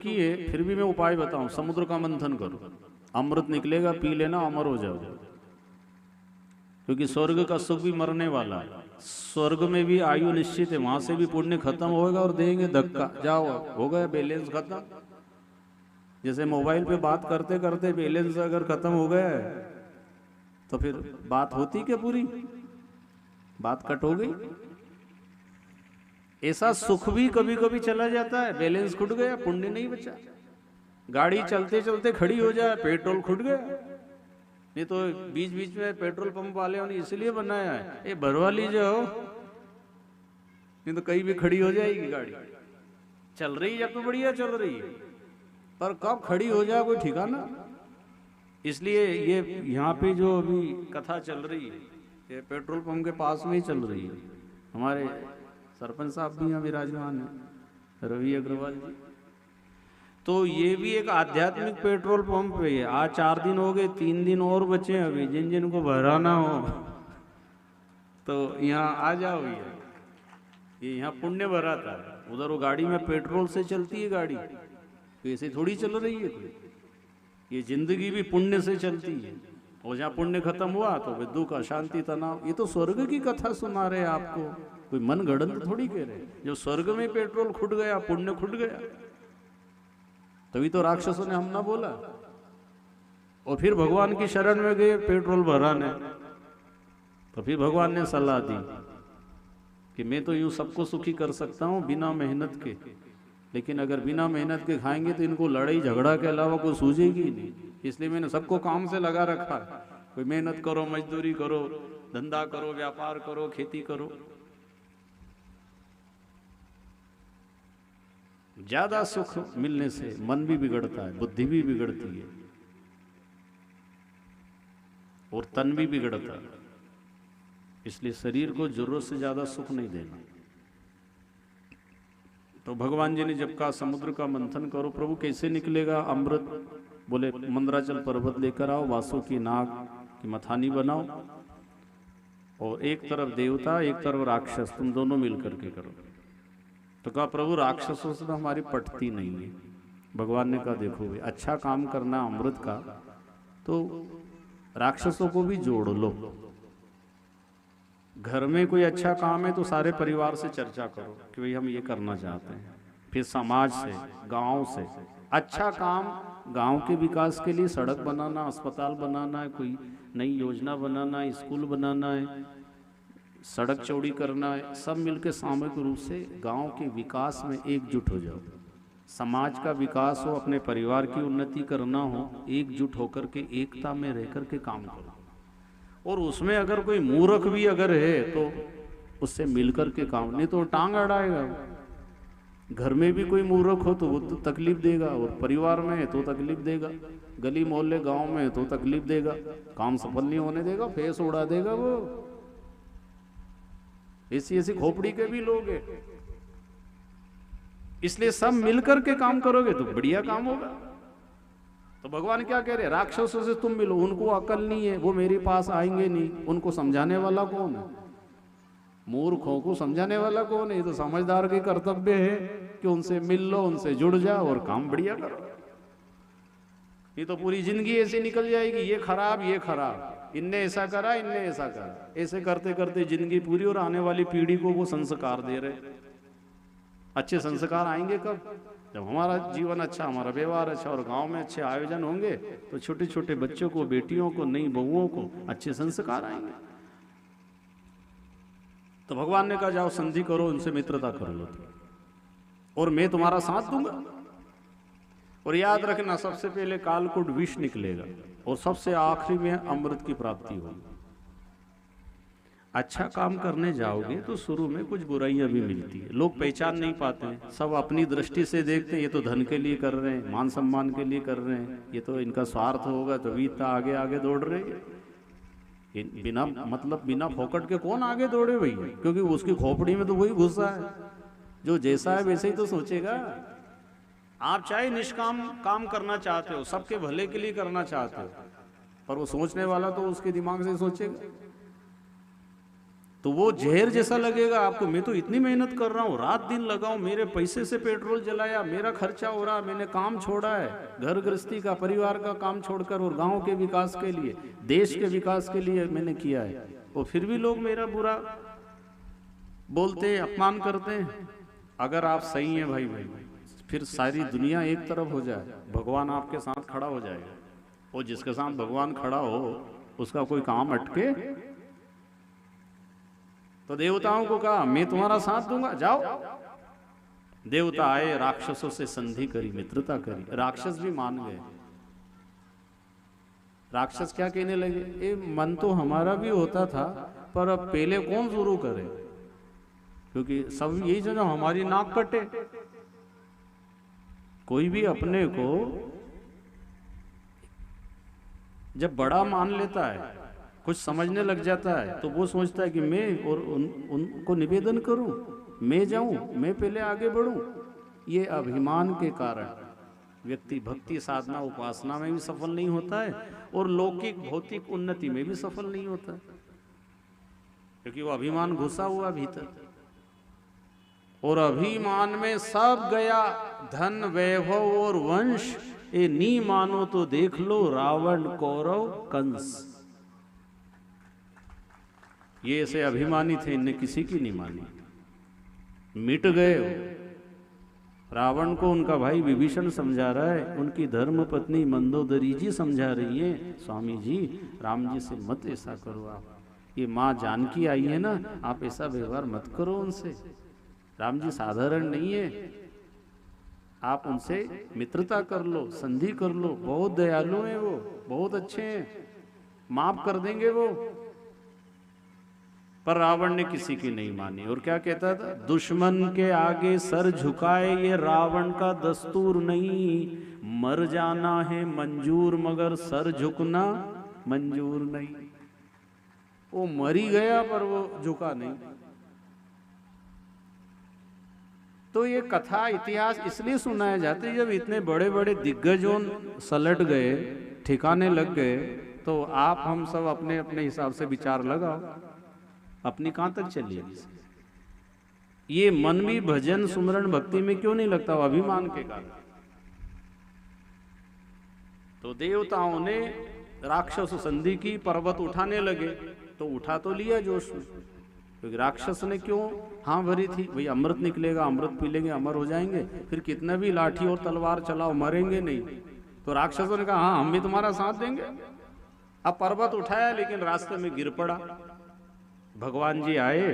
किए, फिर भी मैं उपाय बताऊं। समुद्र का मंथन करो, अमृत निकलेगा, पी लेना, अमर हो जाओ। क्योंकि स्वर्ग का सुख भी मरने वाला है। स्वर्ग में भी आयु निश्चित है, वहां से भी पुण्य खत्म होगा और देंगे धक्का, जाओ हो गया बैलेंस खत्म। जैसे मोबाइल पे बात करते करते बैलेंस अगर खत्म हो गया है तो फिर बात होती क्या पूरी, बात कट हो गई। ऐसा सुख भी कभी कभी चला जाता है, बैलेंस खुट गया, पुण्य नहीं बचा। गाड़ी चलते चलते खड़ी हो जाए, पेट्रोल खुट गया। नहीं तो बीच बीच में पेट्रोल पंप वाले ने इसलिए बनाया है, ये भरवा लीजिए हो, नहीं तो कहीं भी खड़ी हो जाएगी गाड़ी। चल रही है तो बढ़िया चल रही है, पर कब खड़ी हो जाए कोई ठिकाना। इसलिए ये यहाँ पे जो अभी कथा चल रही है, ये पेट्रोल पंप के पास में ही चल रही है। हमारे सरपंच साहब भी यहाँ विराजमान है, रवि अग्रवाल जी। तो ये भी एक आध्यात्मिक पेट्रोल पंप है। आज 4 दिन हो गए, 3 दिन और बचे हैं अभी, जिन जिन को भराना हो तो यहाँ आ जाओ। ये यहाँ पुण्य भराता है, उधर वो गाड़ी में पेट्रोल से चलती है गाड़ी, ऐसे थोड़ी चल रही है कोई। ये जिंदगी भी पुण्य से चलती है, और जहाँ पुण्य खत्म हुआ तो वे दुख, अशांति, तनाव। ये तो स्वर्ग की कथा सुना रहे आपको, कोई मन गढ़ंत थोड़ी कह रहे। जब स्वर्ग में पेट्रोल खुट गया, पुण्य खुट गया, तभी तो राक्षसों ने हम ना बोला। और फिर भगवान की शरण में गए पेट्रोल भराने, तो फिर भगवान ने सलाह दी कि मैं तो यूं सबको सुखी कर सकता हूं बिना मेहनत के, लेकिन अगर बिना मेहनत के खाएंगे तो इनको लड़ाई झगड़ा के अलावा कोई सूझेगी ही नहीं। इसलिए मैंने सबको काम से लगा रखा है। कोई मेहनत करो, मजदूरी करो, धंधा करो, व्यापार करो, खेती करो। ज्यादा सुख मिलने से मन भी बिगड़ता है, बुद्धि भी बिगड़ती है, और तन भी बिगड़ता है। इसलिए शरीर को जरूरत से ज्यादा सुख नहीं देना। तो भगवान जी ने जब कहा समुद्र का मंथन करो, प्रभु कैसे निकलेगा अमृत? बोले मंदराचल पर्वत लेकर आओ, वासु की नाग की मथानी बनाओ, और एक तरफ देवता एक तरफ राक्षस, तुम दोनों मिलकर के करो। तो कहा प्रभु राक्षसों से तो हमारी पटती नहीं है। भगवान ने कहा देखो अच्छा काम करना अमृत का, तो राक्षसों को भी जोड़ लो। घर में कोई अच्छा काम है तो सारे परिवार से चर्चा करो कि भाई हम ये करना चाहते हैं। फिर समाज से, गांव से अच्छा काम, गांव के विकास के लिए सड़क बनाना, अस्पताल बनाना है, कोई नई योजना बनाना है, स्कूल बनाना है, सड़क चौड़ी करना है, सब मिलकर सामूहिक रूप से गांव के विकास में एकजुट हो जाओ। समाज का विकास हो, अपने परिवार की उन्नति करना हो, एकजुट होकर के एकता में रह कर के काम करो। और उसमें अगर कोई मूर्ख भी अगर है तो उससे मिलकर के काम, नहीं तो टांग अड़ाएगा। घर में भी कोई मूर्ख हो तो वो तो तकलीफ देगा, और परिवार में है तो तकलीफ देगा, गली मोहल्ले गांव में है तो तकलीफ देगा, काम सफल नहीं होने देगा, फेस उड़ा देगा वो। ऐसी ऐसी खोपड़ी के भी लोग हैं। इसलिए सब मिलकर के काम करोगे तो बढ़िया काम होगा। तो भगवान क्या कह रहे हैं, राक्षसों से तुम मिलो, उनको अकल नहीं है, वो मेरे पास आएंगे नहीं, उनको समझाने वाला कौन है? मूर्खों को समझाने वाला कौन है? ये तो समझदार के कर्तव्य है कि उनसे मिल लो, उनसे जुड़ जाओ और काम बढ़िया करो। ये तो पूरी जिंदगी ऐसे निकल जाएगी, ये खराब, ये खराब, इनने ऐसा करा, इनने ऐसा करा, ऐसे करते करते जिंदगी पूरी। और आने वाली पीढ़ी को वो संस्कार दे रहे। अच्छे संस्कार आएंगे कब? जब हमारा जीवन अच्छा, हमारा व्यवहार अच्छा, और गांव में अच्छे आयोजन होंगे तो छोटे छोटे बच्चों को, बेटियों को, नई बहुओं को अच्छे संस्कार आएंगे। तो भगवान ने कहा जाओ संधि करो, उनसे मित्रता कर लो, और मैं तुम्हारा साथ दूंगा। और याद रखना, सबसे पहले कालकूट विष निकलेगा, और सबसे आखिरी में अमृत की प्राप्ति होगी। अच्छा काम करने जाओगे तो शुरू में कुछ बुराइयां भी मिलती है, लोग पहचान नहीं पाते हैं, सब अपनी दृष्टि से देखते हैं, ये तो धन के लिए कर रहे हैं, मान सम्मान के लिए कर रहे हैं, ये तो इनका स्वार्थ होगा तभी इतना आगे आगे दौड़ रहे हैं। बिना मतलब बिना फोकट के कौन आगे दौड़े भैया? क्योंकि उसकी खोपड़ी में तो वही घुसा है, जो जैसा है वैसे ही तो सोचेगा। आप चाहे निष्काम काम करना चाहते हो, सबके भले के लिए करना चाहते हो, पर वो सोचने वाला तो उसके दिमाग से सोचेगा। तो वो जहर जैसा लगेगा आपको। मैं तो इतनी मेहनत कर रहा हूँ, रात दिन लगाऊं, मेरे पैसे से पेट्रोल जलाया, मेरा खर्चा हो रहा, मैंने काम छोड़ा है, घर गृहस्थी का, परिवार का काम छोड़कर, और गांव के विकास के लिए, देश के विकास के लिए मैंने किया है, और फिर भी लोग मेरा बुरा बोलते हैं, अपमान करते हैं। अगर आप सही हैं भाई, फिर सारी दुनिया एक तरफ हो जाए, भगवान आपके साथ खड़ा हो जाएगा। और जिसके साथ भगवान खड़ा हो उसका कोई काम अटके? तो देवताओं को कहा मैं तुम्हारा साथ दूंगा, जाओ। देवता आए, राक्षसों से संधि करी, मित्रता करी, राक्षस भी मान गए। राक्षस क्या कहने लगे, ये मन तो हमारा भी होता था, पर अब पहले कौन शुरू करे, क्योंकि सब यही जो हमारी नाक कटे। कोई भी अपने को जब बड़ा मान लेता है, कुछ समझने लग जाता है, तो वो सोचता है कि मैं और उनको निवेदन करूं, मैं जाऊं, मैं पहले आगे बढ़ूं। ये अभिमान के कारण व्यक्ति भक्ति साधना उपासना में भी सफल नहीं होता है, और लौकिक भौतिक उन्नति में भी सफल नहीं होता है, क्योंकि वो अभिमान घुसा हुआ भीतर। और अभिमान में सब गया, धन वैभव और वंश, ये नी मानो तो देख लो रावण कौरव कंस। ये ऐसे अभिमानी थे, इनने किसी की नहीं मानी, मिट गए। रावण को उनका भाई विभीषण समझा रहा है, उनकी धर्म पत्नी मंदोदरी जी समझा रही है, स्वामी जी राम जी से मत ऐसा करो, आप ये माँ जानकी आई है ना, आप ऐसा व्यवहार मत करो उनसे, राम जी साधारण नहीं है, आप उनसे मित्रता कर लो, संधि कर लो, बहुत दयालु हैं वो, बहुत अच्छे हैं, माफ कर देंगे वो। पर रावण ने किसी की नहीं मानी, और क्या कहता था, दुश्मन के आगे सर झुकाए ये रावण का दस्तूर नहीं, मर जाना है मंजूर मगर सर झुकना मंजूर नहीं। वो मरी गया पर वो झुका नहीं। तो ये कथा इतिहास इसलिए सुनाए जाते, जब इतने बड़े बड़े दिग्गजों सलट गए, ठिकाने लग गए, तो आप हम सब अपने अपने हिसाब से विचार लगाओ, अपनी कहां तक चलिए। ये मन भी भजन सुमरण भक्ति में क्यों नहीं लगता, अभिमान के कारण। तो देवताओं ने राक्षस संधि की, पर्वत उठाने लगे, तो उठा तो लिया जोश में, क्योंकि राक्षस ने क्यों हाँ भरी थी, भाई अमृत निकलेगा, अमृत पी लेंगे, अमर हो जाएंगे, फिर कितना भी लाठी और तलवार चलाओ मरेंगे नहीं। तो राक्षसों ने कहा हाँ हम भी तुम्हारा साथ देंगे। अब पर्वत उठाया, लेकिन रास्ते में गिर पड़ा। भगवान जी आए,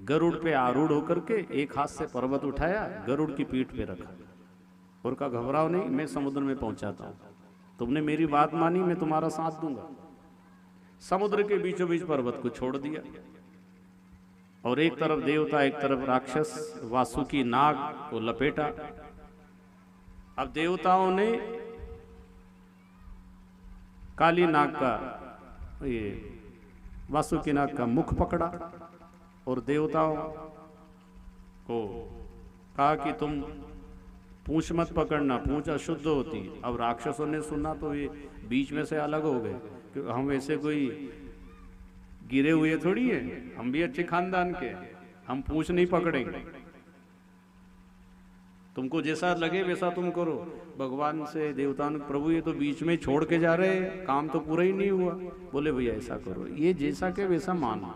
गरुड़ पे आरूढ़ होकर के एक हाथ से पर्वत उठाया, गरुड़ की पीठ पे रखा, और कहा घबराओ नहीं, मैं समुद्र में पहुंचाता हूं, तुमने मेरी बात मानी, मैं तुम्हारा साथ दूंगा। समुद्र के बीचों बीच पर्वत को छोड़ दिया, और एक तरफ देवता एक तरफ राक्षस, वासुकी नाग को लपेटा। अब देवताओं ने काली नाग का, ये वासुकी नाग का मुख पकड़ा, और देवताओं को कहा कि तुम पूंछ मत पकड़ना, पूंछ अशुद्ध होती। अब राक्षसों ने सुना तो ये बीच में से अलग हो गए, क्योंकि हम ऐसे कोई गिरे हुए थोड़ी है, हम भी अच्छे खानदान के, हम पूंछ नहीं पकड़ेंगे, तुमको जैसा लगे वैसा तुम करो। भगवान से देवताओं ने, प्रभु ये तो बीच में छोड़ के जा रहे हैं, काम तो पूरा ही नहीं हुआ। बोले भैया ऐसा करो, ये जैसा के वैसा मानो,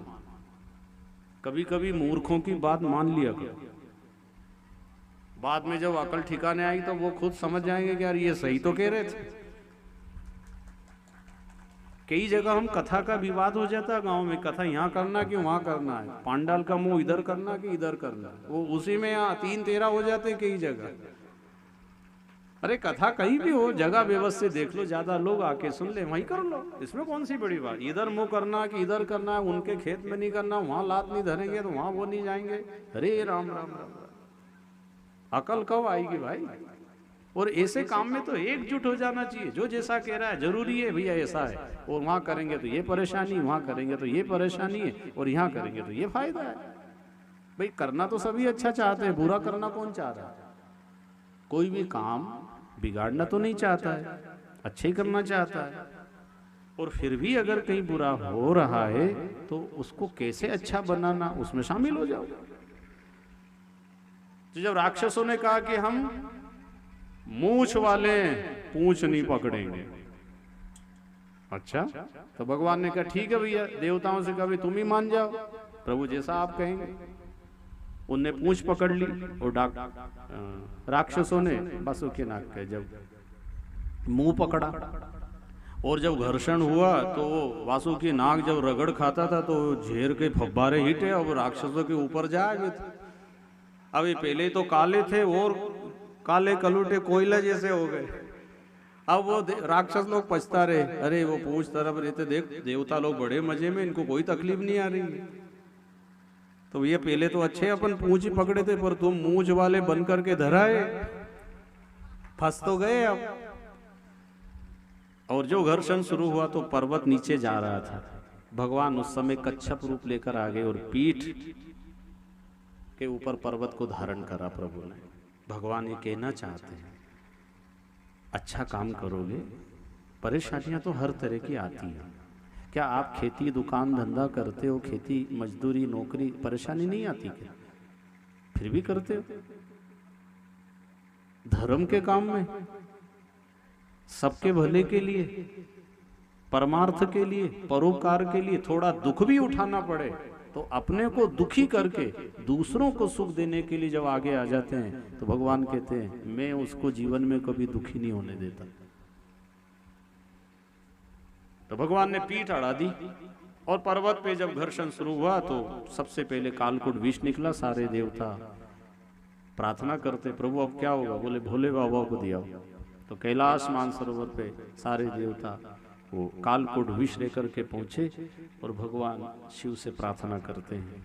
कभी कभी मूर्खों की बात मान लिया करो, बाद में जब अकल ठिकाने आई तो वो खुद समझ जाएंगे कि यार ये सही तो कह रहे थे। कई जगह हम कथा का विवाद हो जाता है गांव में, कथा यहाँ करना कि वहां करना है, पांडाल का मुंह इधर करना कि इधर करना, वो उसी में 3-13 हो जाते कई जगह। अरे कथा कहीं भी हो, जगह व्यवस्थित देख लो, ज्यादा लोग आके सुन ले, वहीं कर लो, इसमें कौन सी बड़ी बात। इधर मुंह करना कि इधर करना है, उनके खेत में नहीं करना, वहां लात नहीं धरेंगे तो वहां वो नहीं जाएंगे। अरे राम राम राम, अकल कब आएगी भाई। और ऐसे काम में तो एकजुट हो जाना चाहिए, जो जैसा कह रहा है जरूरी है भैया ऐसा है, और वहां करेंगे तो ये परेशानी, वहां करेंगे तो ये परेशानी है, और यहाँ करेंगे तो ये फायदा है। भाई करना तो सभी अच्छा चाहते हैं, बुरा करना कौन चाह रहा है। कोई भी काम बिगाड़ना तो नहीं चाहता है, अच्छे ही करना चाहता है। और फिर भी अगर कहीं बुरा हो रहा है तो उसको कैसे अच्छा बनाना, उसमें शामिल हो जाओ। तो जब राक्षसों ने कहा कि हम मूछ वाले पूंछ नहीं पकड़ेंगे, अच्छा, तो भगवान ने कहा ठीक है भैया, देवताओं से कहा तुम ही मान जाओ, प्रभु जैसा आप कहेंगे। उनने पूंछ पकड़ ली और राक्षसों ने वासुकी नाग के जब मुंह पकड़ा, और जब घर्षण हुआ तो वासुकी नाग जब रगड़ खाता था तो झेर के फब्बारे हिटे और राक्षसों के ऊपर जा गए थे। अब ये पहले तो काले थे और काले कलूटे कोयला जैसे हो गए। अब वो राक्षस लोग पछता रहे, अरे वो पूंछ तरफ रहते, देख देवता लोग बड़े मजे में, इनको कोई तकलीफ नहीं आ रही है। तो ये पहले तो अच्छे अपन पूंछ ही पकड़े थे, पर तुम मूंछ वाले बन करके धराए, फंस तो गए अब। और जो घर्षण शुरू हुआ तो पर्वत नीचे जा रहा था। भगवान उस समय कच्छप रूप लेकर आ गए और पीठ के ऊपर पर्वत को धारण करा प्रभु ने। भगवान ये कहना चाहते हैं, अच्छा काम करोगे, परेशानियां तो हर तरह की आती हैं। क्या आप खेती दुकान धंधा करते हो, खेती मजदूरी नौकरी, परेशानी नहीं आती क्या? फिर भी करते हो। धर्म के काम में, सबके भले के लिए, परमार्थ के लिए, परोपकार के लिए थोड़ा दुख भी उठाना पड़े तो अपने को दुखी करके दूसरों को सुख देने के लिए जब आगे आ जाते हैं तो भगवान कहते हैं मैं उसको जीवन में कभी दुखी नहीं होने देता। तो भगवान ने पीठ अड़ा दी और पर्वत पे जब घर्षण शुरू हुआ तो सबसे पहले कालकूट विष निकला। सारे देवता प्रार्थना करते, प्रभु अब क्या होगा? बोले भोले बाबा को दिया। तो कैलाश मानसरोवर पे सारे देवता वो कालकूट विष लेकर के पहुंचे और भगवान शिव से प्रार्थना करते हैं।